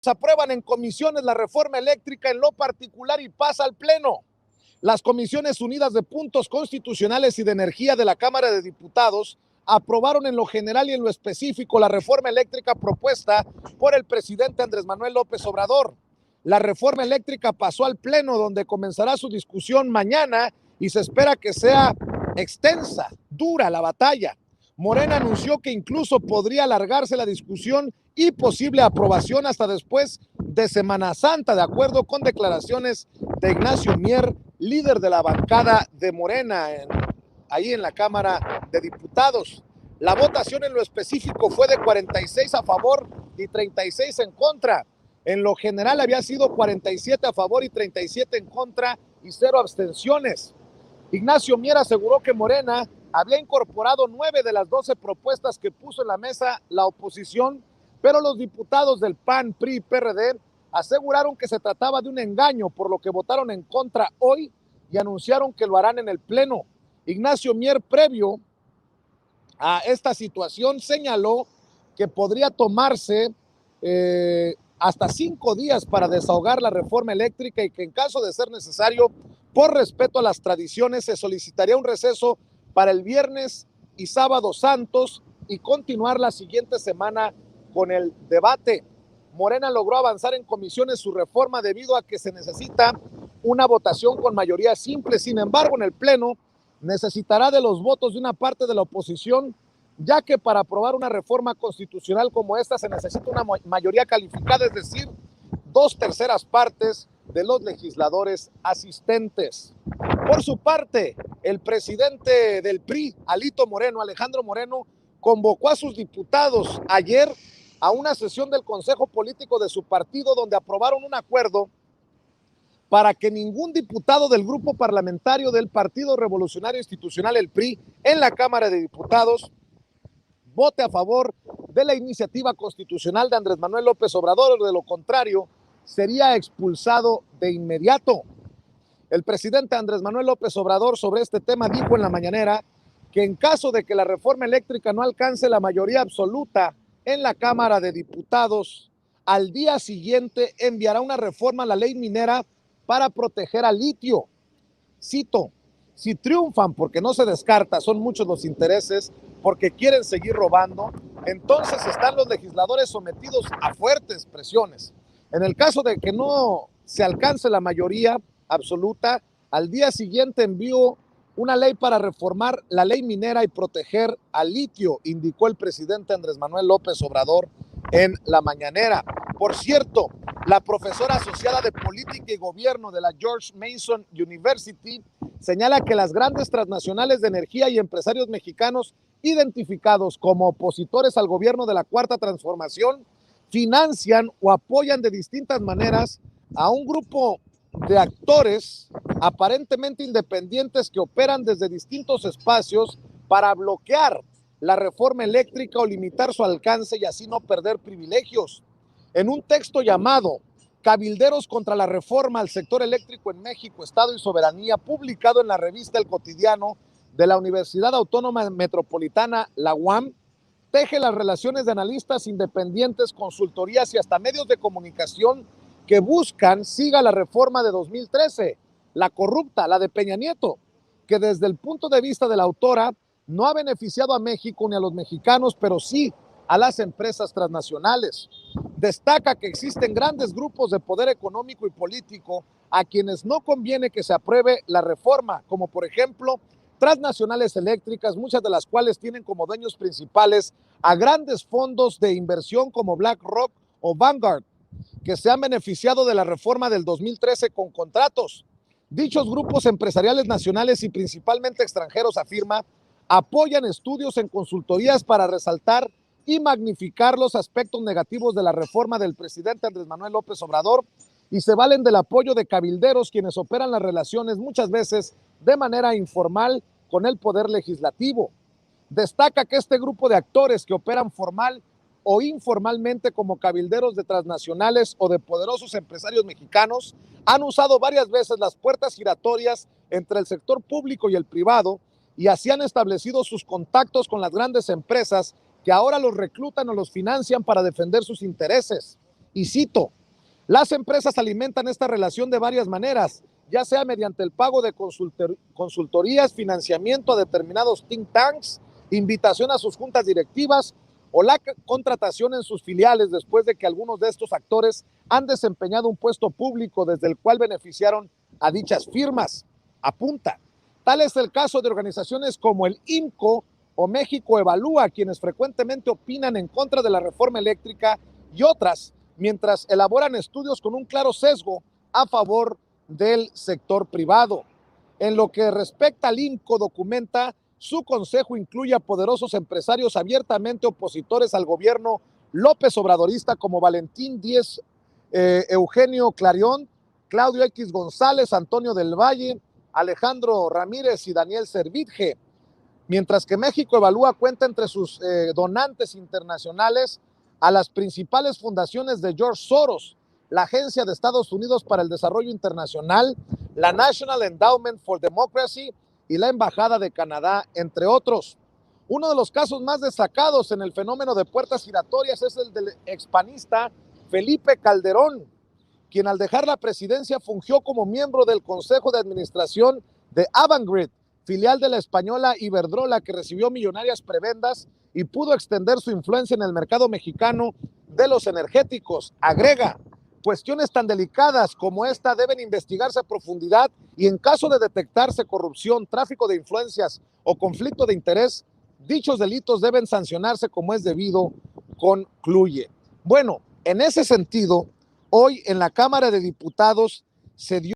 Se aprueban en comisiones la reforma eléctrica en lo particular y pasa al Pleno. Las Comisiones Unidas de Puntos Constitucionales y de Energía de la Cámara de Diputados aprobaron en lo general y en lo específico la reforma eléctrica propuesta por el presidente Andrés Manuel López Obrador. La reforma eléctrica pasó al Pleno, donde comenzará su discusión mañana y se espera que sea extensa, dura la batalla. Morena anunció que incluso podría alargarse la discusión y posible aprobación hasta después de Semana Santa, de acuerdo con declaraciones de Ignacio Mier, líder de la bancada de Morena, ahí en la Cámara de Diputados. La votación en lo específico fue de 46 a favor y 36 en contra. En lo general había sido 47 a favor y 37 en contra y 0 abstenciones. Ignacio Mier aseguró que Morena había incorporado 9 de las 12 propuestas que puso en la mesa la oposición, pero los diputados del PAN, PRI y PRD aseguraron que se trataba de un engaño, por lo que votaron en contra hoy y anunciaron que lo harán en el Pleno. Ignacio Mier, previo a esta situación, señaló que podría tomarse hasta 5 días para desahogar la reforma eléctrica y que en caso de ser necesario, por respeto a las tradiciones, se solicitaría un receso para el viernes y sábado santos y continuar la siguiente semana con el debate. Morena logró avanzar en comisiones su reforma debido a que se necesita una votación con mayoría simple. Sin embargo, en el Pleno necesitará de los votos de una parte de la oposición, ya que para aprobar una reforma constitucional como esta se necesita una mayoría calificada, es decir, 2/3 partes de los legisladores asistentes. Por su parte, el presidente del PRI, Alejandro Moreno, convocó a sus diputados ayer a una sesión del Consejo Político de su partido, donde aprobaron un acuerdo para que ningún diputado del grupo parlamentario del Partido Revolucionario Institucional, el PRI, en la Cámara de Diputados, vote a favor de la iniciativa constitucional de Andrés Manuel López Obrador, o de lo contrario, sería expulsado de inmediato. El presidente Andrés Manuel López Obrador sobre este tema dijo en la mañanera que en caso de que la reforma eléctrica no alcance la mayoría absoluta en la Cámara de Diputados, al día siguiente enviará una reforma a la ley minera para proteger al litio. Cito: si triunfan, porque no se descarta, son muchos los intereses, porque quieren seguir robando, entonces están los legisladores sometidos a fuertes presiones. En el caso de que no se alcance la mayoría absoluta, al día siguiente envió una ley para reformar la ley minera y proteger al litio, indicó el presidente Andrés Manuel López Obrador en la mañanera. Por cierto, la profesora asociada de Política y Gobierno de la George Mason University señala que las grandes transnacionales de energía y empresarios mexicanos identificados como opositores al gobierno de la Cuarta Transformación financian o apoyan de distintas maneras a un grupo de actores aparentemente independientes que operan desde distintos espacios para bloquear la reforma eléctrica o limitar su alcance y así no perder privilegios. En un texto llamado Cabilderos contra la reforma al sector eléctrico en México, Estado y Soberanía, publicado en la revista El Cotidiano de la Universidad Autónoma Metropolitana, la UAM, teje las relaciones de analistas independientes, consultorías y hasta medios de comunicación que buscan siga la reforma de 2013, la corrupta, la de Peña Nieto, que desde el punto de vista de la autora no ha beneficiado a México ni a los mexicanos, pero sí a las empresas transnacionales. Destaca que existen grandes grupos de poder económico y político a quienes no conviene que se apruebe la reforma, como por ejemplo transnacionales eléctricas, muchas de las cuales tienen como dueños principales a grandes fondos de inversión como BlackRock o Vanguard, que se han beneficiado de la reforma del 2013 con contratos. Dichos grupos empresariales nacionales y principalmente extranjeros, afirma, apoyan estudios en consultorías para resaltar y magnificar los aspectos negativos de la reforma del presidente Andrés Manuel López Obrador y se valen del apoyo de cabilderos quienes operan las relaciones muchas veces de manera informal con el poder legislativo. Destaca que este grupo de actores que operan formal o informalmente como cabilderos de transnacionales o de poderosos empresarios mexicanos han usado varias veces las puertas giratorias entre el sector público y el privado y así han establecido sus contactos con las grandes empresas que ahora los reclutan o los financian para defender sus intereses. Y cito, las empresas alimentan esta relación de varias maneras, ya sea mediante el pago de consultorías, financiamiento a determinados think tanks, invitación a sus juntas directivas o la contratación en sus filiales después de que algunos de estos actores han desempeñado un puesto público desde el cual beneficiaron a dichas firmas. Apunta. Tal es el caso de organizaciones como el IMCO o México Evalúa, quienes frecuentemente opinan en contra de la reforma eléctrica y otras, mientras elaboran estudios con un claro sesgo a favor del sector privado. En lo que respecta al IMCO, documenta, su consejo incluye a poderosos empresarios abiertamente opositores al gobierno López Obradorista como Valentín Díez, Eugenio Clarión, Claudio X González, Antonio del Valle, Alejandro Ramírez y Daniel Servitje, mientras que México Evalúa cuenta entre sus donantes internacionales a las principales fundaciones de George Soros, la Agencia de Estados Unidos para el Desarrollo Internacional, la National Endowment for Democracy y la Embajada de Canadá, entre otros. Uno de los casos más destacados en el fenómeno de puertas giratorias es el del expanista Felipe Calderón, quien al dejar la presidencia fungió como miembro del Consejo de Administración de Avangrid, filial de la española Iberdrola, que recibió millonarias prebendas y pudo extender su influencia en el mercado mexicano de los energéticos. Agrega, cuestiones tan delicadas como esta deben investigarse a profundidad y en caso de detectarse corrupción, tráfico de influencias o conflicto de interés, dichos delitos deben sancionarse como es debido, concluye. Bueno, en ese sentido, hoy en la Cámara de Diputados se dio